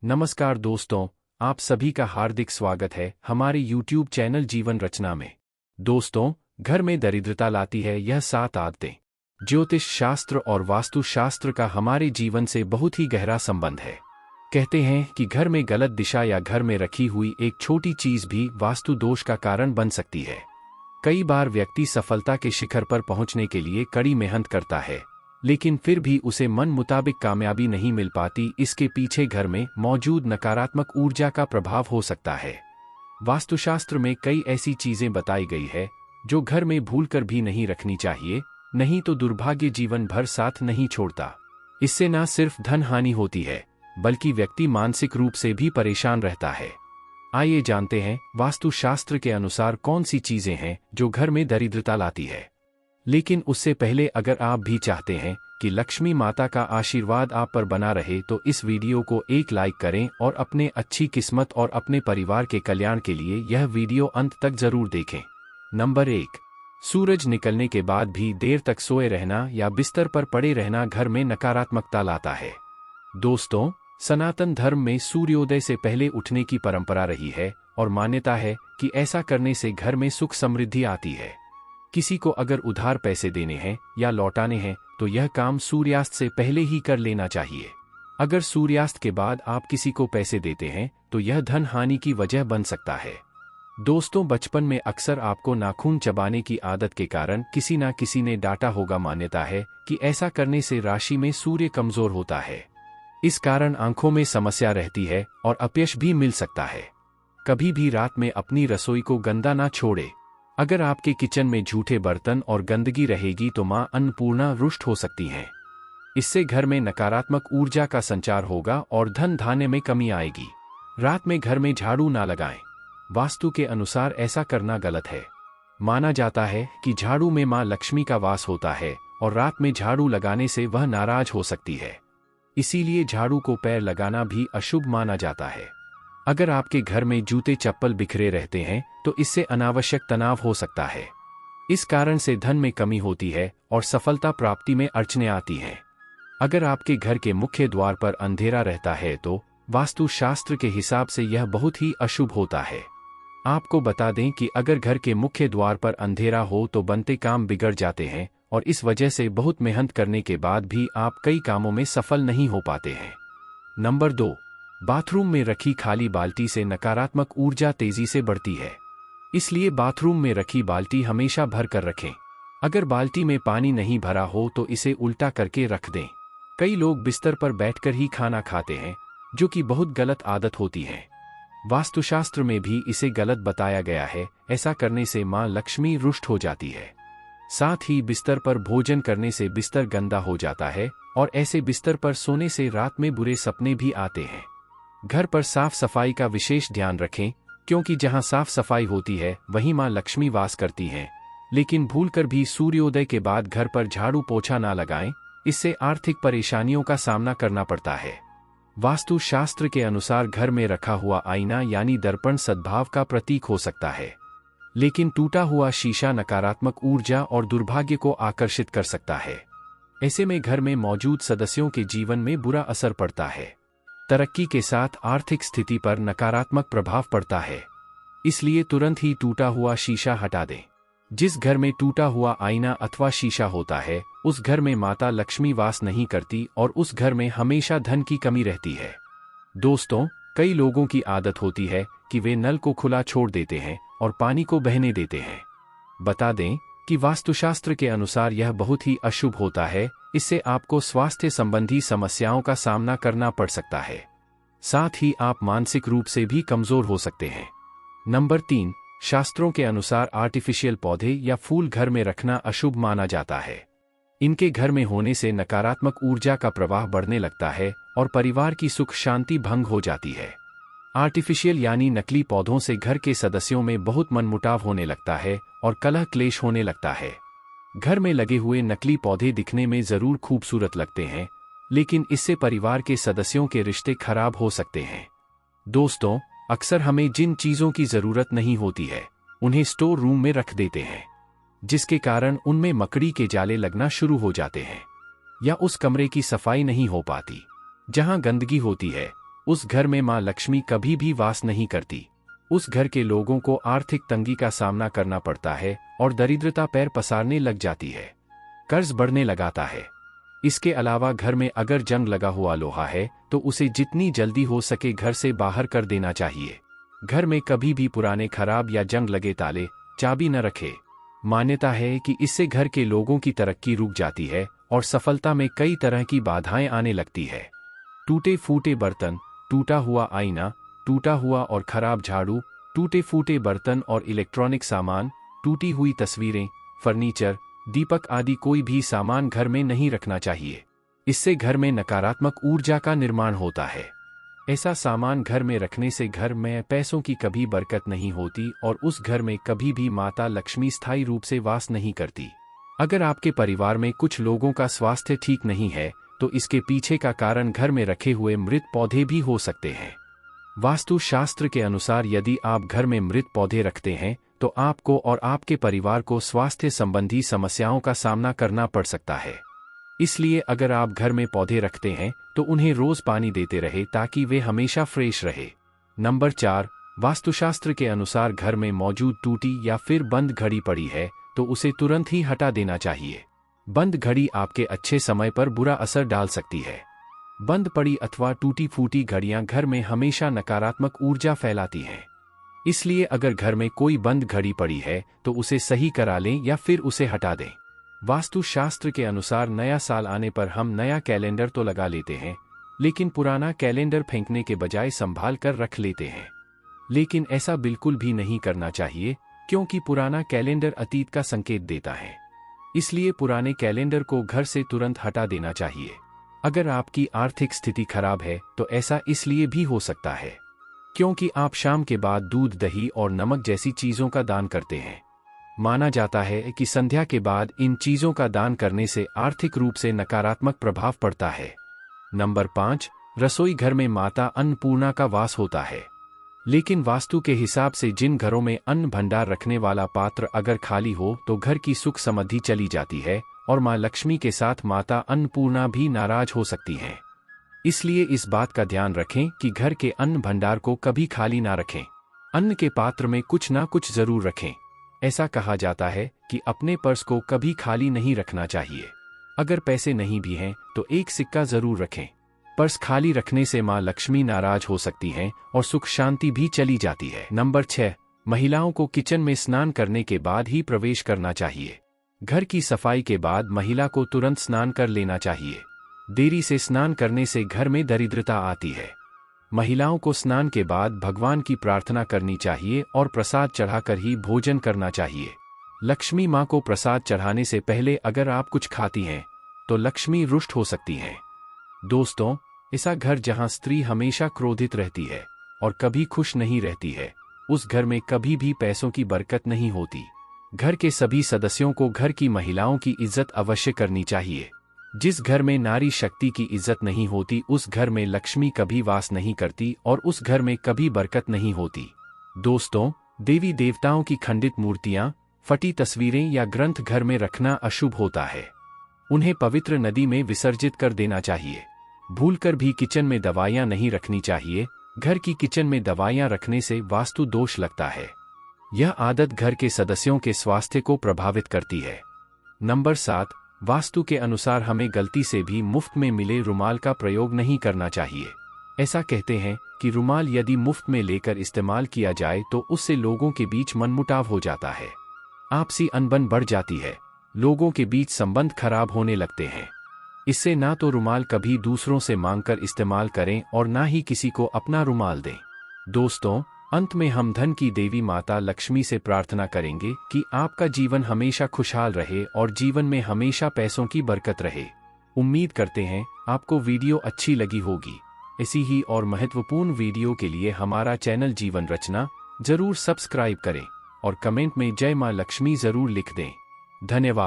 नमस्कार दोस्तों, आप सभी का हार्दिक स्वागत है हमारे YouTube चैनल जीवन रचना में। दोस्तों, घर में दरिद्रता लाती है यह 7 आदतें। ज्योतिष शास्त्र और वास्तु शास्त्र का हमारे जीवन से बहुत ही गहरा संबंध है। कहते हैं कि घर में गलत दिशा या घर में रखी हुई एक छोटी चीज भी वास्तु दोष का कारण बन सकती है। कई बार व्यक्ति सफलता के शिखर पर पहुंचने के लिए कड़ी मेहनत करता है, लेकिन फिर भी उसे मन मुताबिक कामयाबी नहीं मिल पाती। इसके पीछे घर में मौजूद नकारात्मक ऊर्जा का प्रभाव हो सकता है। वास्तुशास्त्र में कई ऐसी चीजें बताई गई है जो घर में भूलकर भी नहीं रखनी चाहिए, नहीं तो दुर्भाग्य जीवन भर साथ नहीं छोड़ता। इससे न सिर्फ धन हानि होती है, बल्कि व्यक्ति मानसिक रूप से भी परेशान रहता है। आइए जानते हैं वास्तुशास्त्र के अनुसार कौन सी चीजें हैं जो घर में दरिद्रता लाती है। लेकिन उससे पहले अगर आप भी चाहते हैं कि लक्ष्मी माता का आशीर्वाद आप पर बना रहे तो इस वीडियो को एक लाइक करें और अपने अच्छी किस्मत और अपने परिवार के कल्याण के लिए यह वीडियो अंत तक जरूर देखें। नंबर 1, सूरज निकलने के बाद भी देर तक सोए रहना या बिस्तर पर पड़े रहना घर में नकारात्मकता लाता है। दोस्तों, सनातन धर्म में सूर्योदय से पहले उठने की परंपरा रही है और मान्यता है कि ऐसा करने से घर में सुख समृद्धि आती है। किसी को अगर उधार पैसे देने हैं या लौटाने हैं तो यह काम सूर्यास्त से पहले ही कर लेना चाहिए। अगर सूर्यास्त के बाद आप किसी को पैसे देते हैं तो यह धन हानि की वजह बन सकता है। दोस्तों, बचपन में अक्सर आपको नाखून चबाने की आदत के कारण किसी ना किसी ने डांटा होगा। मान्यता है कि ऐसा करने से राशि में सूर्य कमजोर होता है। इस कारण आंखों में समस्या रहती है और अपयश भी मिल सकता है। कभी भी रात में अपनी रसोई को गंदा ना छोड़े। अगर आपके किचन में झूठे बर्तन और गंदगी रहेगी तो मां अन्नपूर्णा रुष्ट हो सकती हैं। इससे घर में नकारात्मक ऊर्जा का संचार होगा और धन धान्य में कमी आएगी। रात में घर में झाड़ू ना लगाएं। वास्तु के अनुसार ऐसा करना गलत है। माना जाता है कि झाड़ू में मां लक्ष्मी का वास होता है और रात में झाड़ू लगाने से वह नाराज हो सकती है। इसीलिए झाड़ू को पैर लगाना भी अशुभ माना जाता है। अगर आपके घर में जूते चप्पल बिखरे रहते हैं तो इससे अनावश्यक तनाव हो सकता है। इस कारण से धन में कमी होती है और सफलता प्राप्ति में अड़चनें आती हैं। अगर आपके घर के मुख्य द्वार पर अंधेरा रहता है तो वास्तु शास्त्र के हिसाब से यह बहुत ही अशुभ होता है। आपको बता दें कि अगर घर के मुख्य द्वार पर अंधेरा हो तो बनते काम बिगड़ जाते हैं और इस वजह से बहुत मेहनत करने के बाद भी आप कई कामों में सफल नहीं हो पाते हैं। नंबर 2, बाथरूम में रखी खाली बाल्टी से नकारात्मक ऊर्जा तेजी से बढ़ती है। इसलिए बाथरूम में रखी बाल्टी हमेशा भर कर रखें। अगर बाल्टी में पानी नहीं भरा हो तो इसे उल्टा करके रख दें। कई लोग बिस्तर पर बैठकर ही खाना खाते हैं, जो कि बहुत गलत आदत होती है। वास्तुशास्त्र में भी इसे गलत बताया गया है। ऐसा करने से मां लक्ष्मी रुष्ट हो जाती है। साथ ही बिस्तर पर भोजन करने से बिस्तर गंदा हो जाता है और ऐसे बिस्तर पर सोने से रात में बुरे सपने भी आते हैं। घर पर साफ सफाई का विशेष ध्यान रखें, क्योंकि जहां साफ सफाई होती है वहीं मां लक्ष्मी वास करती हैं। लेकिन भूलकर भी सूर्योदय के बाद घर पर झाड़ू पोछा ना लगाएं, इससे आर्थिक परेशानियों का सामना करना पड़ता है। वास्तु शास्त्र के अनुसार घर में रखा हुआ आईना यानी दर्पण सद्भाव का प्रतीक हो सकता है, लेकिन टूटा हुआ शीशा नकारात्मक ऊर्जा और दुर्भाग्य को आकर्षित कर सकता है। ऐसे में घर में मौजूद सदस्यों के जीवन में बुरा असर पड़ता है। तरक्की के साथ आर्थिक स्थिति पर नकारात्मक प्रभाव पड़ता है। इसलिए तुरंत ही टूटा हुआ शीशा हटा दें। जिस घर में टूटा हुआ आईना अथवा शीशा होता है उस घर में माता लक्ष्मी वास नहीं करती और उस घर में हमेशा धन की कमी रहती है। दोस्तों, कई लोगों की आदत होती है कि वे नल को खुला छोड़ देते हैं और पानी को बहने देते हैं। बता दें कि वास्तुशास्त्र के अनुसार यह बहुत ही अशुभ होता है। इससे आपको स्वास्थ्य संबंधी समस्याओं का सामना करना पड़ सकता है। साथ ही आप मानसिक रूप से भी कमजोर हो सकते हैं। नंबर 3, शास्त्रों के अनुसार आर्टिफिशियल पौधे या फूल घर में रखना अशुभ माना जाता है। इनके घर में होने से नकारात्मक ऊर्जा का प्रवाह बढ़ने लगता है और परिवार की सुख शांति भंग हो जाती है। आर्टिफिशियल यानी नकली पौधों से घर के सदस्यों में बहुत मनमुटाव होने लगता है और कलह क्लेश होने लगता है। घर में लगे हुए नकली पौधे दिखने में जरूर खूबसूरत लगते हैं, लेकिन इससे परिवार के सदस्यों के रिश्ते खराब हो सकते हैं। दोस्तों, अक्सर हमें जिन चीजों की जरूरत नहीं होती है उन्हें स्टोर रूम में रख देते हैं, जिसके कारण उनमें मकड़ी के जाले लगना शुरू हो जाते हैं या उस कमरे की सफाई नहीं हो पाती। जहां गंदगी होती है उस घर में माँ लक्ष्मी कभी भी वास नहीं करती। उस घर के लोगों को आर्थिक तंगी का सामना करना पड़ता है और दरिद्रता पैर पसारने लग जाती है, कर्ज बढ़ने लगाता है। इसके अलावा घर में अगर जंग लगा हुआ लोहा है तो उसे जितनी जल्दी हो सके घर से बाहर कर देना चाहिए। घर में कभी भी पुराने खराब या जंग लगे ताले चाबी न रखे। मान्यता है कि इससे घर के लोगों की तरक्की रुक जाती है और सफलता में कई तरह की बाधाएं आने लगती है। टूटे फूटे बर्तन, टूटा हुआ आईना, टूटा हुआ और खराब झाड़ू, टूटे फूटे बर्तन और इलेक्ट्रॉनिक सामान, टूटी हुई तस्वीरें, फर्नीचर, दीपक आदि कोई भी सामान घर में नहीं रखना चाहिए। इससे घर में नकारात्मक ऊर्जा का निर्माण होता है। ऐसा सामान घर में रखने से घर में पैसों की कभी बरकत नहीं होती और उस घर में कभी भी माता लक्ष्मी स्थायी रूप से वास नहीं करती। अगर आपके परिवार में कुछ लोगों का स्वास्थ्य ठीक नहीं है तो इसके पीछे का कारण घर में रखे हुए मृत पौधे भी हो सकते हैं। वास्तु शास्त्र के अनुसार यदि आप घर में मृत पौधे रखते हैं तो आपको और आपके परिवार को स्वास्थ्य संबंधी समस्याओं का सामना करना पड़ सकता है। इसलिए अगर आप घर में पौधे रखते हैं तो उन्हें रोज पानी देते रहे ताकि वे हमेशा फ्रेश रहे। नंबर 4, वास्तुशास्त्र के अनुसार घर में मौजूद टूटी या फिर बंद घड़ी पड़ी है तो उसे तुरंत ही हटा देना चाहिए। बंद घड़ी आपके अच्छे समय पर बुरा असर डाल सकती है। बंद पड़ी अथवा टूटी फूटी घड़ियां घर में हमेशा नकारात्मक ऊर्जा फैलाती हैं। इसलिए अगर घर में कोई बंद घड़ी पड़ी है तो उसे सही करा लें या फिर उसे हटा दें। वास्तु शास्त्र के अनुसार नया साल आने पर हम नया कैलेंडर तो लगा लेते हैं, लेकिन पुराना कैलेंडर फेंकने के बजाय संभाल कर रख लेते हैं। लेकिन ऐसा बिल्कुल भी नहीं करना चाहिए क्योंकि पुराना कैलेंडर अतीत का संकेत देता है। इसलिए पुराने कैलेंडर को घर से तुरंत हटा देना चाहिए। अगर आपकी आर्थिक स्थिति खराब है तो ऐसा इसलिए भी हो सकता है क्योंकि आप शाम के बाद दूध, दही और नमक जैसी चीजों का दान करते हैं। माना जाता है कि संध्या के बाद इन चीजों का दान करने से आर्थिक रूप से नकारात्मक प्रभाव पड़ता है। नंबर 5, रसोई घर में माता अन्नपूर्णा का वास होता है। लेकिन वास्तु के हिसाब से जिन घरों में अन्न भंडार रखने वाला पात्र अगर खाली हो तो घर की सुख समृद्धि चली जाती है और मां लक्ष्मी के साथ माता अन्नपूर्णा भी नाराज हो सकती हैं। इसलिए इस बात का ध्यान रखें कि घर के अन्न भंडार को कभी खाली ना रखें। अन्न के पात्र में कुछ ना कुछ जरूर रखें। ऐसा कहा जाता है कि अपने पर्स को कभी खाली नहीं रखना चाहिए। अगर पैसे नहीं भी हैं तो एक सिक्का जरूर रखें। पर्स खाली रखने से मां लक्ष्मी नाराज हो सकती हैं और सुख शांति भी चली जाती है। नंबर 6, महिलाओं को किचन में स्नान करने के बाद ही प्रवेश करना चाहिए। घर की सफाई के बाद महिला को तुरंत स्नान कर लेना चाहिए। देरी से स्नान करने से घर में दरिद्रता आती है। महिलाओं को स्नान के बाद भगवान की प्रार्थना करनी चाहिए और प्रसाद चढ़ाकर ही भोजन करना चाहिए। लक्ष्मी मां को प्रसाद चढ़ाने से पहले अगर आप कुछ खाती हैं तो लक्ष्मी रुष्ट हो सकती हैं। दोस्तों, ऐसा घर जहां स्त्री हमेशा क्रोधित रहती है और कभी खुश नहीं रहती है, उस घर में कभी भी पैसों की बरकत नहीं होती। घर के सभी सदस्यों को घर की महिलाओं की इज्जत अवश्य करनी चाहिए। जिस घर में नारी शक्ति की इज्जत नहीं होती उस घर में लक्ष्मी कभी वास नहीं करती और उस घर में कभी बरकत नहीं होती। दोस्तों, देवी देवताओं की खंडित मूर्तियां, फटी तस्वीरें या ग्रंथ घर में रखना अशुभ होता है। उन्हें पवित्र नदी में विसर्जित कर देना चाहिए। भूलकर भी किचन में दवाइयां नहीं रखनी चाहिए। घर की किचन में दवाइयां रखने से वास्तु दोष लगता है। यह आदत घर के सदस्यों के स्वास्थ्य को प्रभावित करती है। नंबर 7, वास्तु के अनुसार हमें गलती से भी मुफ्त में मिले रुमाल का प्रयोग नहीं करना चाहिए। ऐसा कहते हैं कि रुमाल यदि मुफ्त में लेकर इस्तेमाल किया जाए तो उससे लोगों के बीच मनमुटाव हो जाता है, आपसी अनबन बढ़ जाती है, लोगों के बीच संबंध खराब होने लगते हैं। इससे ना तो रुमाल कभी दूसरों से मांगकर इस्तेमाल करें और ना ही किसी को अपना रुमाल दें। दोस्तों, अंत में हम धन की देवी माता लक्ष्मी से प्रार्थना करेंगे कि आपका जीवन हमेशा खुशहाल रहे और जीवन में हमेशा पैसों की बरकत रहे। उम्मीद करते हैं आपको वीडियो अच्छी लगी होगी। ऐसी ही और महत्वपूर्ण वीडियो के लिए हमारा चैनल जीवन रचना जरूर सब्सक्राइब करें और कमेंट में जय मां लक्ष्मी जरूर लिख दें। धन्यवाद।